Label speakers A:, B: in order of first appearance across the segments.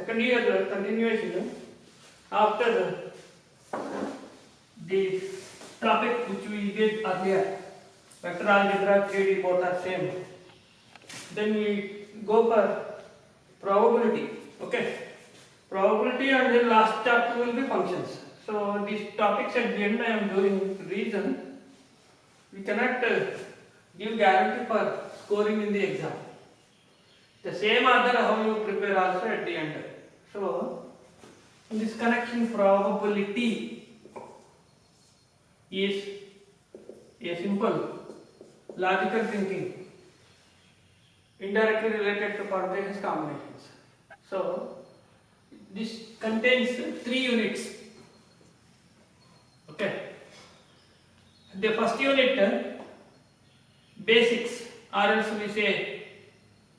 A: second year continuation after the topic which we did earlier. Vector algebra, 3D both are same. Then we go for probability. Okay, probability, and then last chapter will be functions. So these topics at the end I am doing reason we cannot give guarantee for scoring in the exam. The same order how you prepare also at the end. So in this connection, probability is a simple logical thinking indirectly related to permutations combinations. So this contains 3 units. Okay. The first unit basics, or else we say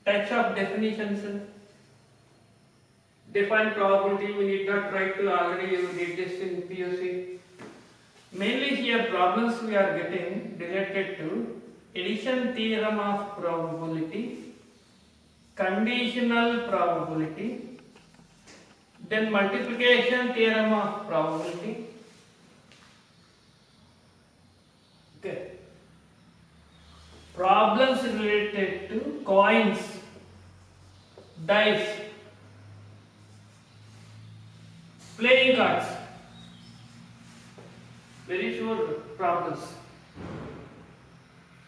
A: types of definitions. Define probability, we need not try to, already you did this in POC. Mainly here problems we are getting related to addition theorem of probability, conditional probability, then multiplication theorem of probability. Okay. Problems related to coins, dice, playing cards. Very sure problems.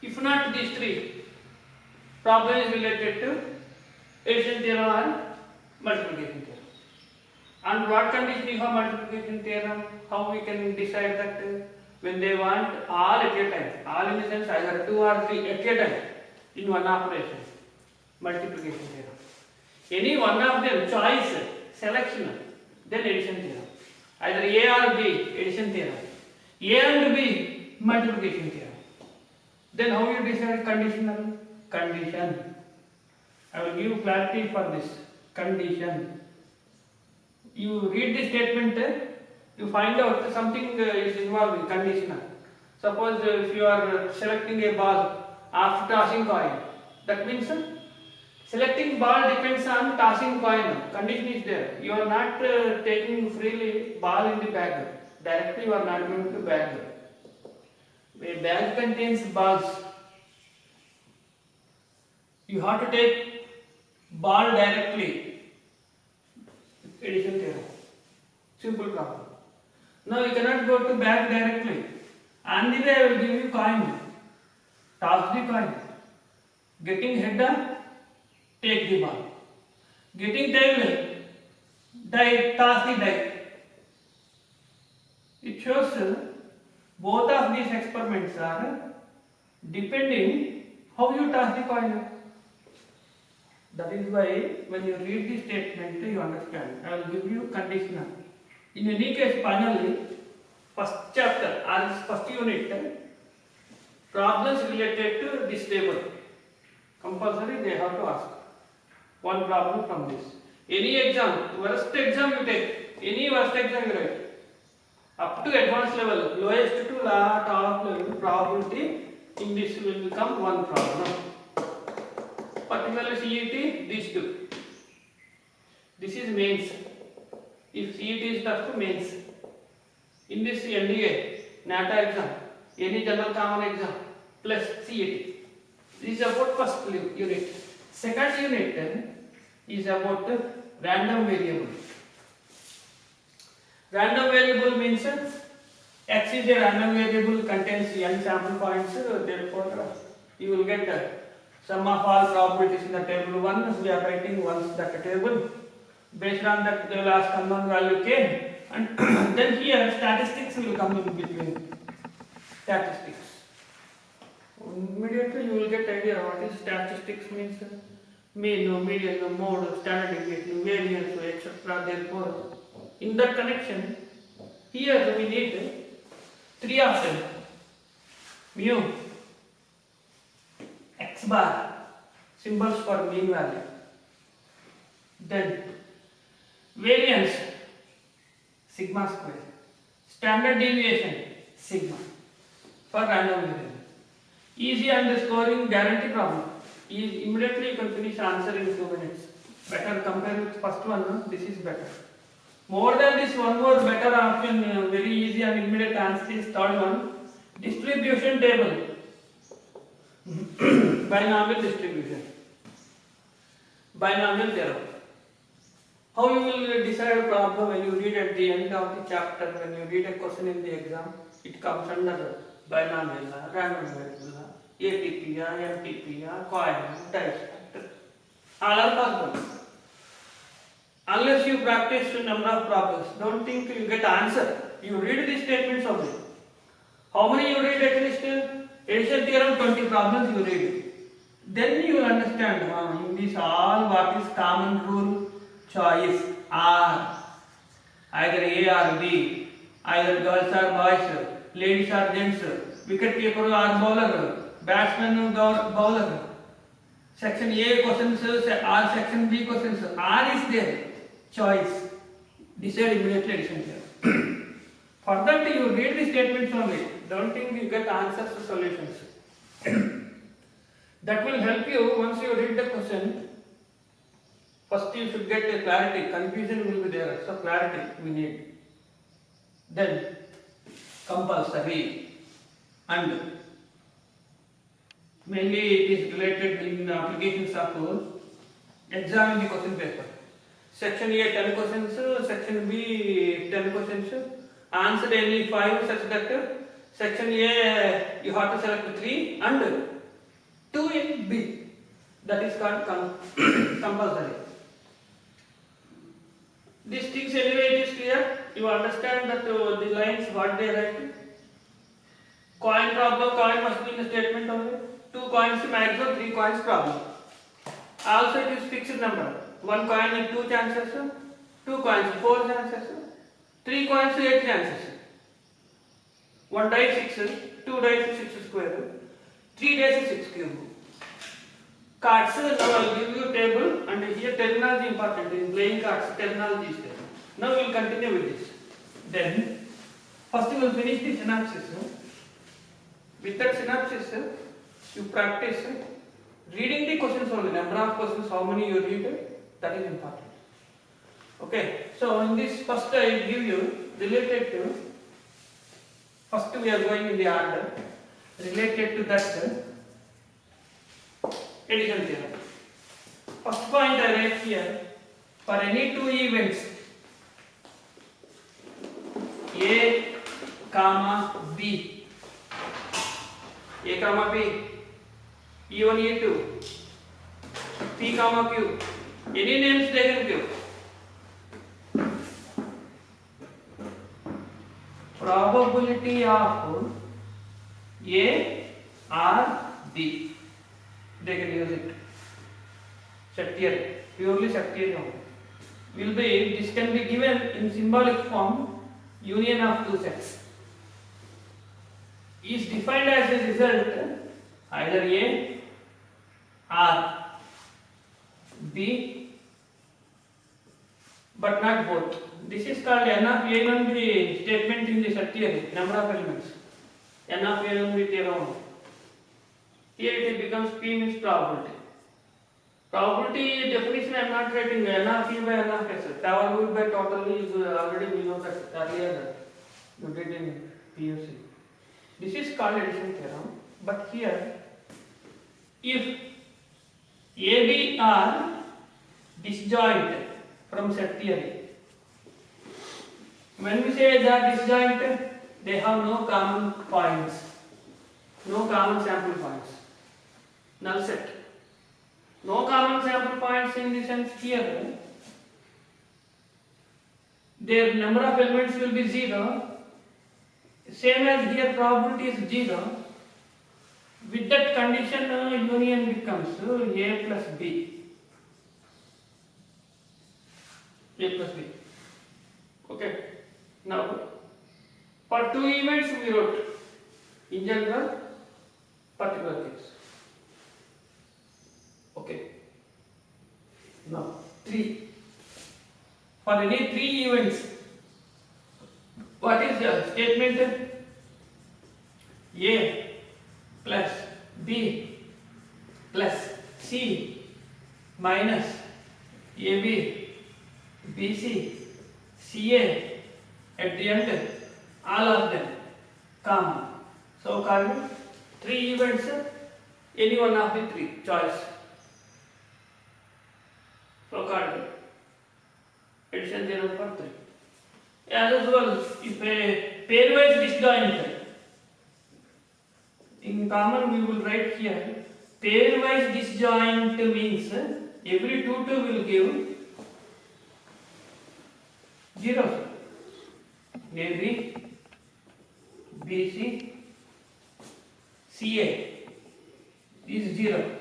A: If not these 3, problem is related to addition theorem or multiplication theorem. And what condition you have multiplication theorem? How we can decide that when they want all at a time? All in the sense either 2 or 3 at a time in one operation. Multiplication theorem. Any one of them, choice, selection, then addition theorem. Either A or B, addition theorem. A and B, multiplication theorem. Then how you decide conditional? Condition. I will give clarity for this. Condition. You read the statement, you find out something is involved in conditional. Suppose if you are selecting a ball after tossing coin, that means selecting ball depends on tossing coin. Condition is there. You are not taking freely ball in the bag. Directly you are not going to bag. A bag contains balls. You have to take ball directly. Addition theorem. Simple problem. Now you cannot go to bag directly. On the way I will give you coin. Toss the coin. Getting head, take the ball. Getting tail, die, toss the die. It shows both of these experiments are depending how you toss the coin. That is why when you read the statement you understand. I will give you conditional. In any case, finally, first chapter or first unit, problems related to this table. Compulsory they have to ask one problem from this. Any exam, worst exam you take, any worst exam you write, up to advanced level, lowest to top level, probability in this will become one problem. Particularly CET, these 2. This is mains. If CET is tough, mains. In this NDA, NATA exam, any general common exam, plus CET. This is about first unit. Second unit is about random variable. Random variable means X is a random variable, contains n sample points, therefore you will get sum of all probabilities in the table 1. We are writing once that table. Based on that they will ask unknown value k, and then here statistics will come in between. Statistics. Immediately you will get idea what is statistics means. Mean, median, mode, standard deviation, variance, etc. Therefore, in that connection, here we need 3 of them. Mu, x bar, symbols for mean value. Then variance, sigma square. Standard deviation, sigma, for random variable. Easy and scoring guarantee problem. Immediately you can finish answer in 2 minutes. Better compare with first one, no? This is better. More than this, one more better option, very easy and immediate answer is third one. Distribution table. Binomial distribution. Binomial theorem. How you will decide a problem when you read at the end of the chapter, when you read a question in the exam, it comes under binomial, random variable, ATP, MTP, coin, dice factor. All are possible. Unless you practice a number of problems, don't think you get answer. You read the statements of it. How many you read at least? Addition theorem, 20 problems you read. Then you will understand in this all what is common rule, choice, R. Either A or B, either girls or boys, ladies or gents, wicket keeper or bowler, batsman or bowler. Section A questions or section B questions. R is there. Choice. Decide immediately addition theorem. For that you read the statements only. Don't think you get answers or solutions. That will help you once you read the question. First you should get a clarity. Confusion will be there. So clarity we need. Then compulsory and mainly it is related in applications of examine the question paper. Section A 10 questions, section B 10 questions. Answer any 5 such that section A you have to select 3 and 2 in B. That is called compulsory. These things anyway it is clear. You understand that the lines what they write. Coin problem, coin must be in the statement only. 2 coins maximum, 3 coins problem. Also it is fixed number. 1 coin in 2 chances, 2 coins 4 chances, 3 coins 8 chances. 1 die 6, 2 dice 6 square, 3 dice 6 cube. Cards, now I will give you a table and here terminology important. In playing cards, terminology is there. Now we will continue with this. Then, first we will finish the synopsis. With that synopsis, you practice reading the questions only. Number of questions, how many you read, that is important. Okay, so in this first I will give you related to, first we are going in the order, related to that addition theorem. First point I write here, for any 2 events A, comma B, A comma B, E1, E2, P comma Q, any names they can give. Probability of A or B. They can use it. Sectarian, purely sectarian. Will be, this can be given in symbolic form, union of 2 sets. Is defined as a result either A or B, but not both. This is called N of A and B statement in the set theory, number of elements. N of A and B theorem. Here it becomes P means probability. Probability definition I am not writing N of P by N of S. Tower rule by totally is already we know that earlier you did in PUC. This is called addition theorem. But here, if AB are disjoint from set theory, when we say they are disjoint, they have no common points, no common sample points, null set. No common sample points in the sense here, their number of elements will be 0, same as here probability is 0. With that condition union becomes A plus B. A plus B. Okay. Now, for 2 events we wrote in general, particular case. Okay. Now, 3. For any 3 events, what is the statement? A plus B plus C minus AB, BC, CA at the end, all of them common. So called three events, any one of the three choice. So called addition theorem for 3. As usual, if a pairwise disjoint, in common we will write here, pairwise disjoint means every 2 will give 0. AB, BC, CA is 0.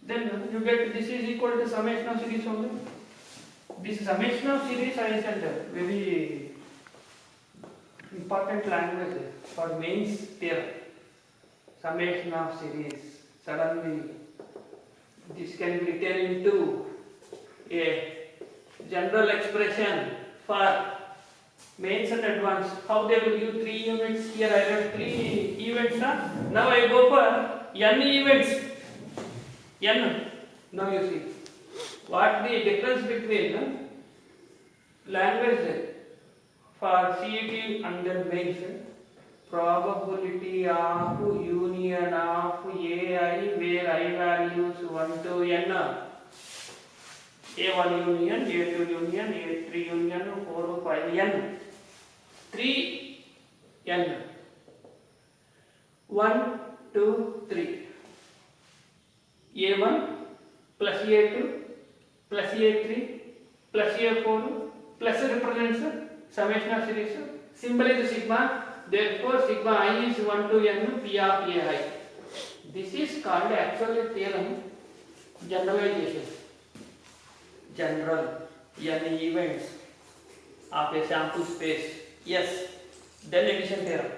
A: Then you get this is equal to summation of series only. This summation of series I said very important language for mains theorem. Summation of series. Suddenly this can be written into a general expression for mains and advance. How they will give 3 events here? I wrote 3 events. Now I go for n events. N. Now you see what the difference between language for CET and then mains. Probability of union of AI where I values 1 to n. A1 union, A2 union, A3 union, 4, 5, n. 3 n. 1, 2, 3. A1 plus A2 plus A3 plus A4 plus represents summation of series. Symbol is sigma. Therefore, sigma I is 1 to n P of AI. This is called actual theorem generalization. General n events of a sample space. Yes. Then addition theorem.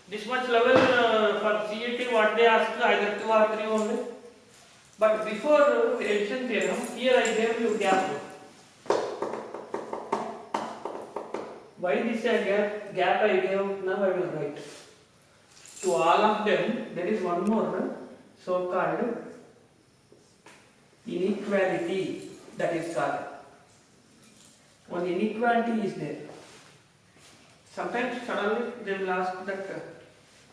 A: This much level for CET what they ask either 2 or 3 only. But before addition theorem, here I gave you gap. Why this gap I gave? Now I will write. To all of them, there is one more so-called inequality that is called. One inequality is there. Sometimes suddenly they will ask that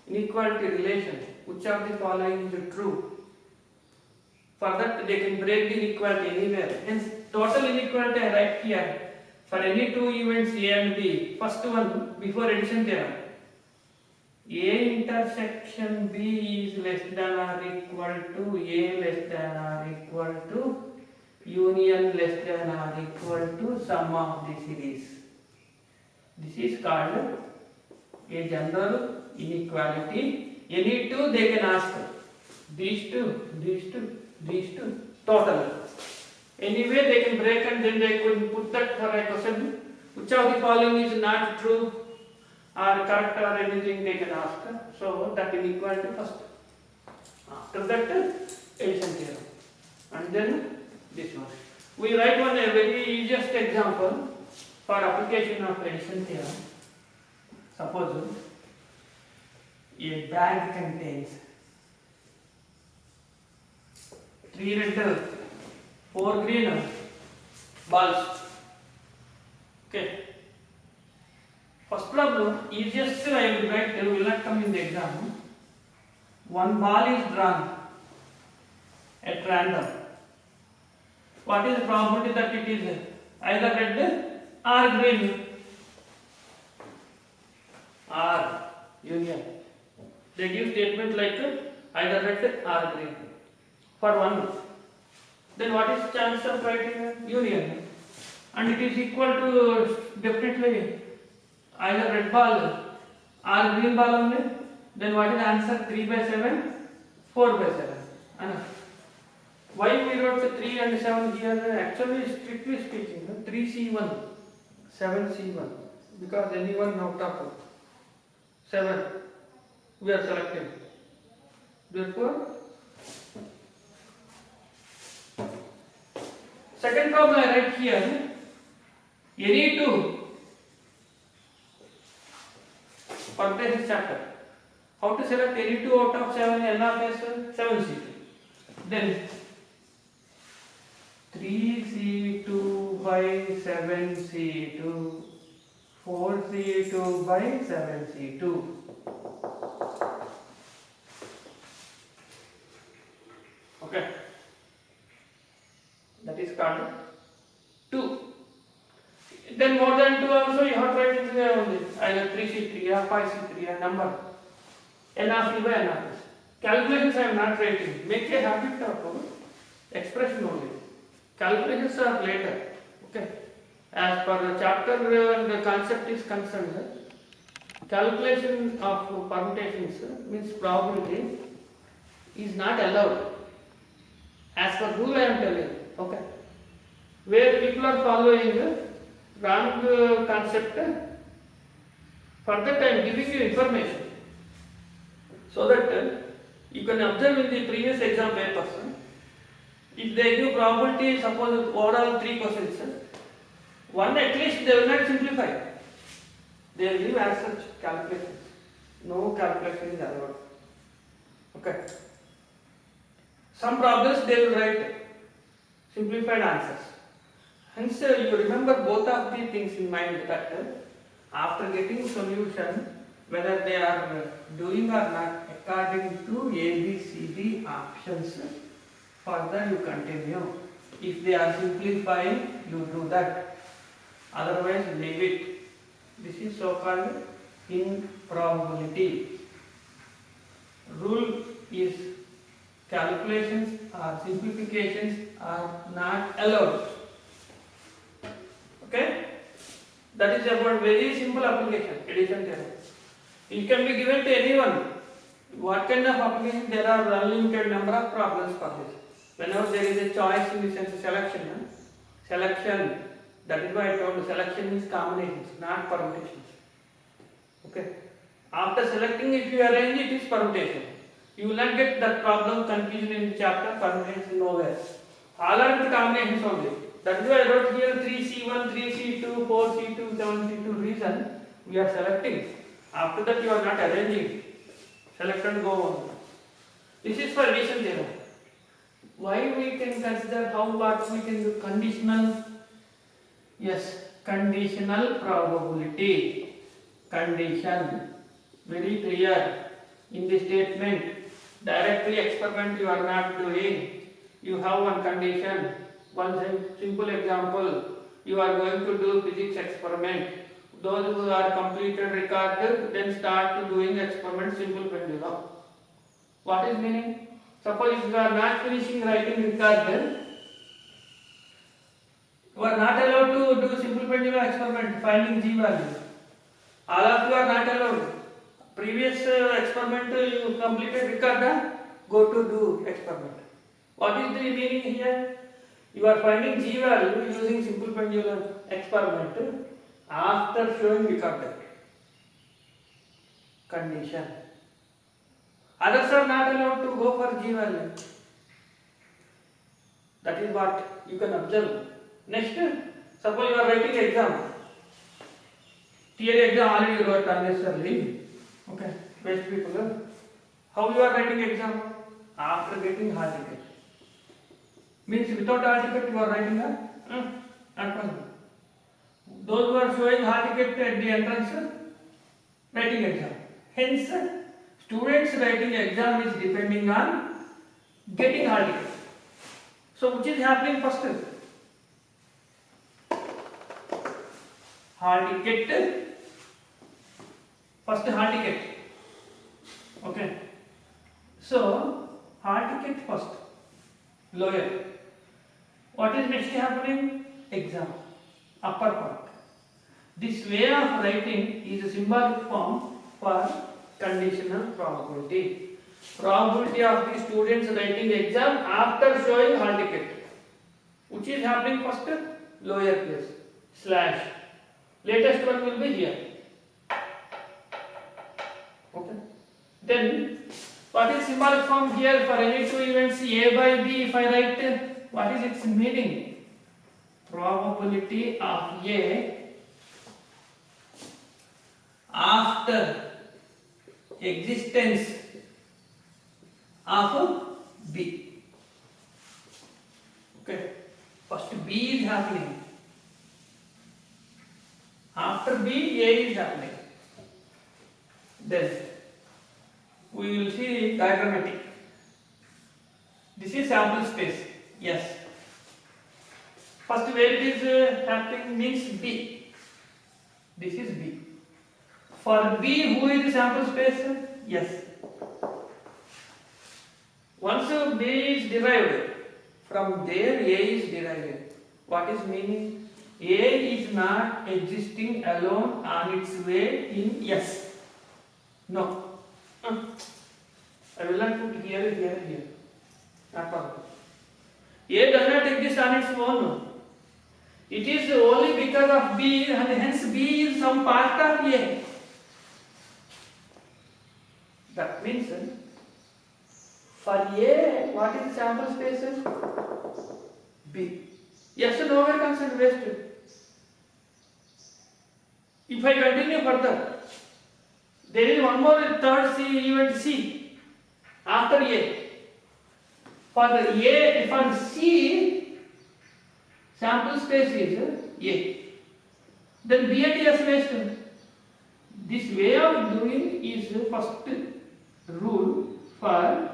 A: inequality relation, which of the following is true? For that they can break the inequality anywhere. Hence total inequality I write here. For any 2 events A and B, first one before addition theorem, A intersection B is less than or equal to A less than or equal to union less than or equal to sum of the series. This is called a general inequality. Any 2 they can ask. These two, total. Anyway, they can break and then they could put that for a question. Which of the following is not true or correct or anything they can ask. So that inequality first. After that, addition theorem. And then this one. We write one a very easiest example for application of addition theorem. Suppose a bag contains 3 red, 4 green balls. Okay. First problem, easiest I will write, will not come in the exam. One ball is drawn at random. What is the probability that it is either red or green? Or union. They give statement like either red or green. For one. Then what is chance of writing union? And it is equal to definitely either red ball or green ball only. Then what is the answer? 3 by 7, 4 by 7. Why we wrote 3 and 7 here? Actually, strictly speaking, 3C1, 7C1. Because anyone out of 7 we are selecting. Therefore, second problem I write here, any 2 for this chapter. How to select any 2 out of 7 n of s? 7C2. Then 3C2 by 7C2, 4C2 by 7C2. Okay, that is called 2. Then more than 2 also you have to write it there only, either 3C3 or 5C3 a number, n of e by n of s. Calculations I am not writing, make a habit of expression only. Calculations are later. Okay, as per the chapter the concept is concerned, calculation of permutations means probability is not allowed. As per rule I am telling, okay, where people are following wrong concept, for that I am giving you information, so that you can observe in the previous exam papers, if they give probability, suppose overall 3 questions, one at least they will not simplify, they will give as such calculations, no calculation is allowed. Okay. Some problems they will write simplified answers. Hence, you remember both of the things in mind, that after getting solution, whether they are doing or not according to A, B, C, D options, further you continue. If they are simplifying, you do that. Otherwise, leave it. This is so called improbability. Rule is calculations or simplifications are not allowed. Okay? That is about very simple application, addition theorem. It can be given to anyone. What kind of application? There are unlimited number of problems for this. Whenever there is a choice in the sense of selection, that is why I told you selection is combinations, not permutations. Okay? After selecting, if you arrange, it is permutation. You will not get that problem confusion in the chapter, permutation nowhere. All are the combinations only. That is why I wrote here 3C1, 3C2, 4C2, 7C2 reason we are selecting. After that you are not arranging. Select and go on. This is for addition theorem. Why we can consider what we can do? Conditional. Yes, conditional probability. Condition. Very clear. In the statement, directly experiment you are not doing. You have one condition. One simple example. You are going to do physics experiment. Those who are completed recorded, then start doing experiment simple pendulum. What is meaning? Suppose if you are not finishing writing recorded, you are not allowed to do simple pendulum experiment finding G value. All of you are not allowed. Previous experiment you completed record, go to do experiment. What is the meaning here? You are finding G value using simple pendulum experiment after showing recorded condition. Others are not allowed to go for G value. That is what you can observe. Next, suppose you are writing exam. Theory exam already you wrote unnecessarily. Okay, best people. How you are writing exam? After getting hall ticket. Means without hall ticket you are writing a? Not possible. Those who are showing hall ticket at the entrance, writing exam. Hence, students writing exam is depending on getting hall ticket. So which is happening first? Hall ticket. First hall ticket. Okay. So hall ticket first. Lower. What is next happening? Exam. Upper part. This way of writing is a symbolic form for conditional probability. Probability of the students writing exam after showing hall ticket. Which is happening first? Lower place. Slash. Latest one will be here. Okay. Then, what is symbolic form here for any two events A by B? If I write, what is its meaning? Probability of A after existence of B. Okay. First B is happening. After B, A is happening. Then we will see diagrammatic. This is sample space. Yes. First where it is happening means B. This is B. For B, who is the sample space? Yes. Once B is derived, from there A is derived. What is meaning? A is not existing alone on its way in S. No. I will not put here. Not possible. A does not exist on its own. It is only because of B, and hence B is some part of A. That means for A, what is the sample space? B. Yes or no are concerned waste. If I continue further, there is one more third C event C after A. For C, sample space is A. Then B and S waste. This way of doing is first rule for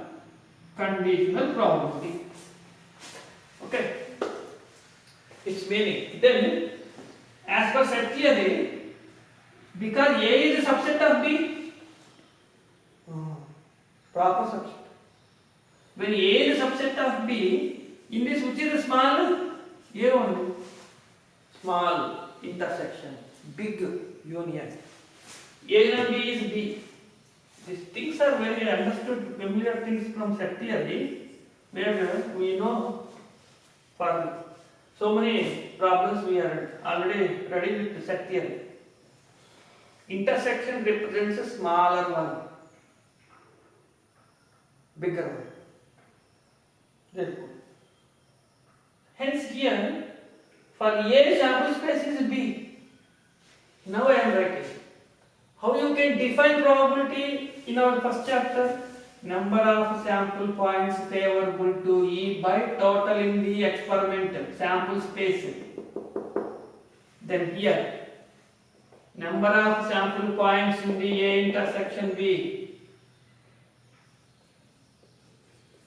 A: conditional probability. Okay. Its meaning. Then, as per set theory, because A is a subset of B, proper subset. When A is a subset of B, in this which is a small? A only. Small intersection, big union. A and B is B. These things are very understood, familiar things from set theory, where we know for so many problems we are already ready with the set theory. Intersection represents a smaller one, bigger one. Therefore, hence here, for A sample space is B. Now I am writing. How you can define probability in our first chapter? Number of sample points favorable to E by total in the experimental sample space. Then here, number of sample points in the A intersection B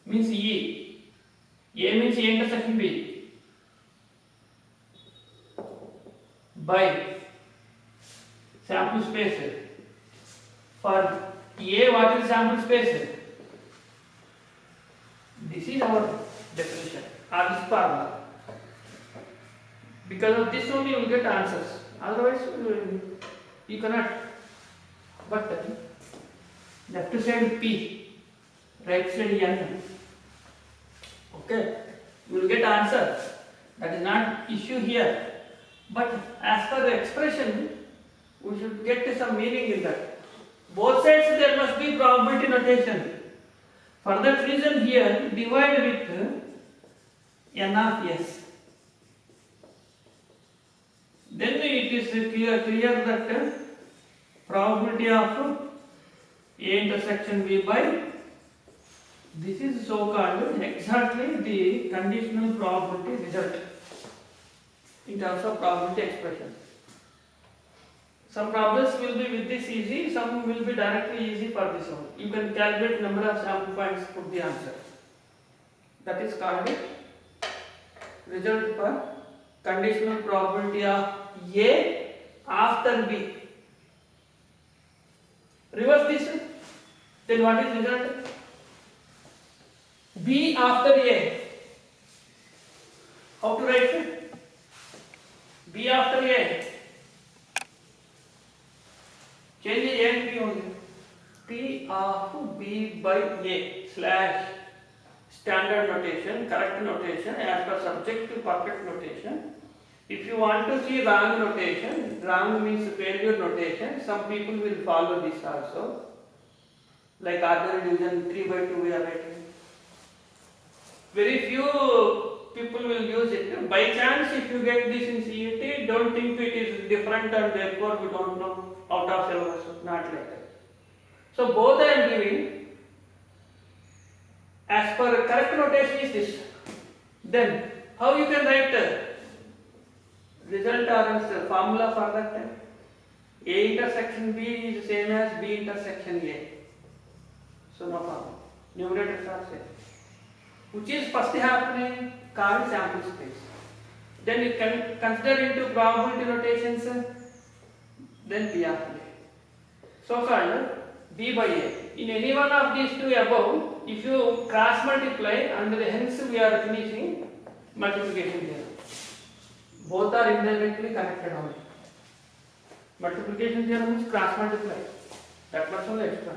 A: means E. A means A intersection B by sample space. For A, what is sample space? This is our definition or this formula. Because of this only you will get answers. Otherwise, you cannot. But left side P, right side N. Okay, you will get answer. That is not issue here. But as per the expression, we should get some meaning in that. Both sides there must be probability notation. For that reason here, divide with N of S. Then it is clear that probability of A intersection B by, this is so called exactly the conditional probability result in terms of probability expression. Some problems will be with this easy, some will be directly easy for this one. You can calculate number of sample points, put the answer. That is called result for conditional probability of A after B. Reverse this, then what is result? B after A. How to write it? B after A. Change A and B only. P of B by A slash standard notation, correct notation as per subject to perfect notation. If you want to see wrong notation, wrong means failure notation, some people will follow this also. Like ordinary division 3 by 2 we are writing. Very few people will use it. By chance, if you get this in CET, don't think it is different and therefore we don't know out of syllabus. Not like that. So both I am giving as per correct notation is this. Then How you can write result or answer formula for that? A intersection B is same as B intersection A. So no problem. Numerators are same. Which is first happening? Called sample space. Then you can consider into probability notations. Then B of A. So called B by A. In any one of these two above, if you cross multiply, and hence we are finishing multiplication theorem. Both are indirectly connected only. Multiplication theorem is cross multiply. That much only extra.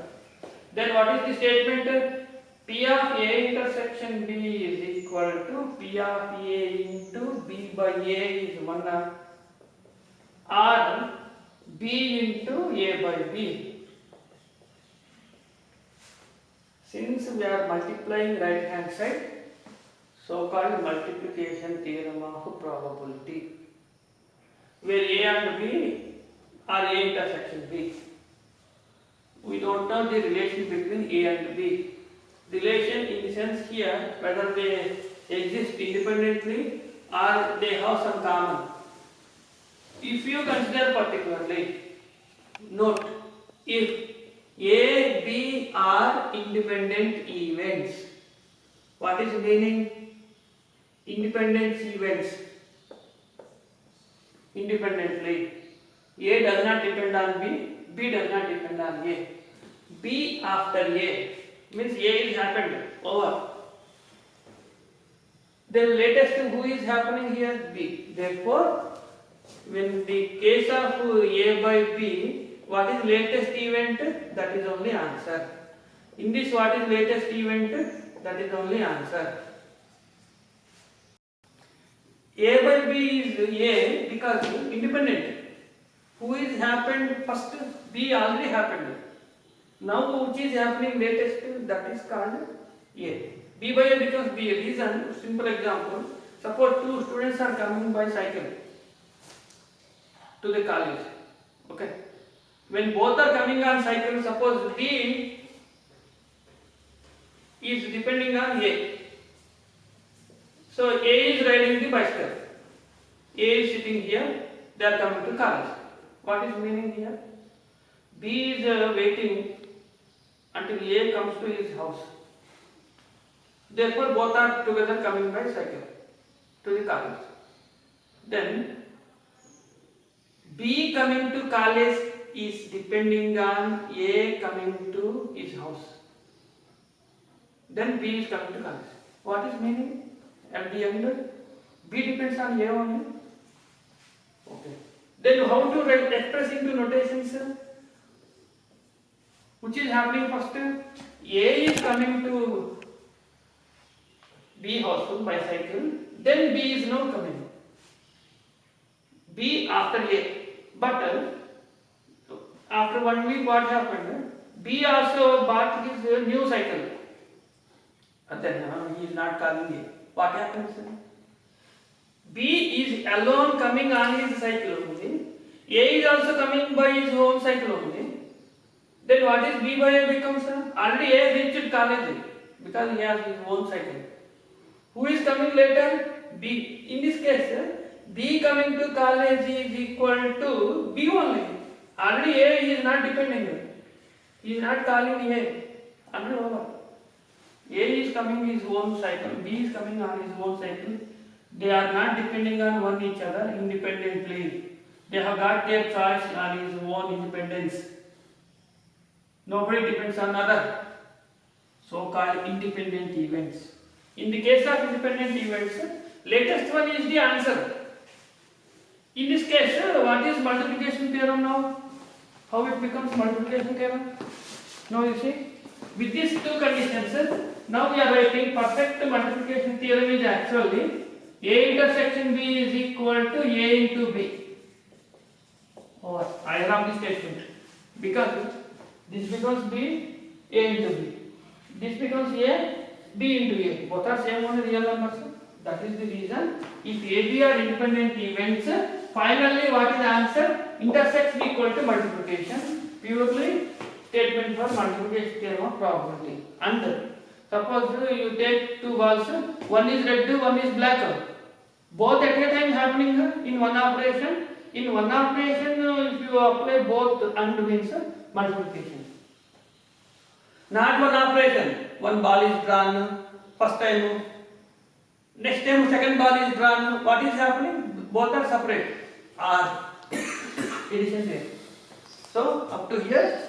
A: Then what is the statement? P of A intersection B is equal to P of A into B by A is 1 or B into A by B. Since we are multiplying right hand side, so called multiplication theorem of probability, where A and B are A intersection B. We don't know the relation between A and B. Relation in the sense here whether they exist independently or they have some common. If you consider particularly, note, if A, B are independent events. What is meaning? Independent events. Independently. A does not depend on B, B does not depend on A. B after A means A is happened, over. Then latest who is happening here? B. Therefore, when the case of A by B, what is latest event? That is only answer. In this, what is latest event? That is only answer. A by B is A because independent. Who is happened first? B already happened. Now which is happening latest? That is called A. B by A becomes B. Reason, simple example. Suppose two students are coming by cycle to the college. Okay. When both are coming on cycle, suppose B is depending on A. So A is riding the bicycle. A is sitting here, they are coming to college. What is meaning here? B is waiting until A comes to his house. Therefore, both are together coming by cycle to the college. Then B coming to college is depending on A coming to his house. Then B is coming to college. What is meaning? At the end, B depends on A only. Okay. Then how to express into notations? Which is happening first? A is coming to B house by cycle. Then B is now coming. B after A. But after 1 week, what happened? B also bought his new cycle. And then he is not calling A. What happens? B is alone coming on his cycle only. A is also coming by his own cycle only. Then what is B by A becomes? Already A reached college because he has his own cycle. Who is coming later? B. In this case, B coming to college is equal to B only. Already A is not depending. He is not calling A. Already over. A is coming his own cycle. B is coming on his own cycle. They are not depending on one each other independently. They have got their choice on his own independence. Nobody depends on other. So-called independent events. In the case of independent events, latest one is the answer. In this case, what is multiplication theorem now? How it becomes multiplication theorem? Now you see, with these two conditions, now we are writing perfect multiplication theorem is actually A intersection B is equal to A into B. Or I have the statement. Because this becomes B, A into B. This becomes A, B into A. Both are same only real numbers. That is the reason. If A, B are independent events, finally what is the answer? Intersection equal to multiplication. Purely statement for multiplication theorem of probability. And suppose you take two balls, one is red, one is black. Both at a time happening in one operation. In one operation, if you apply both and means multiplication. Not one operation. One ball is drawn first time. Next time second ball is drawn. What is happening? Both are separate. Or addition there. So up to here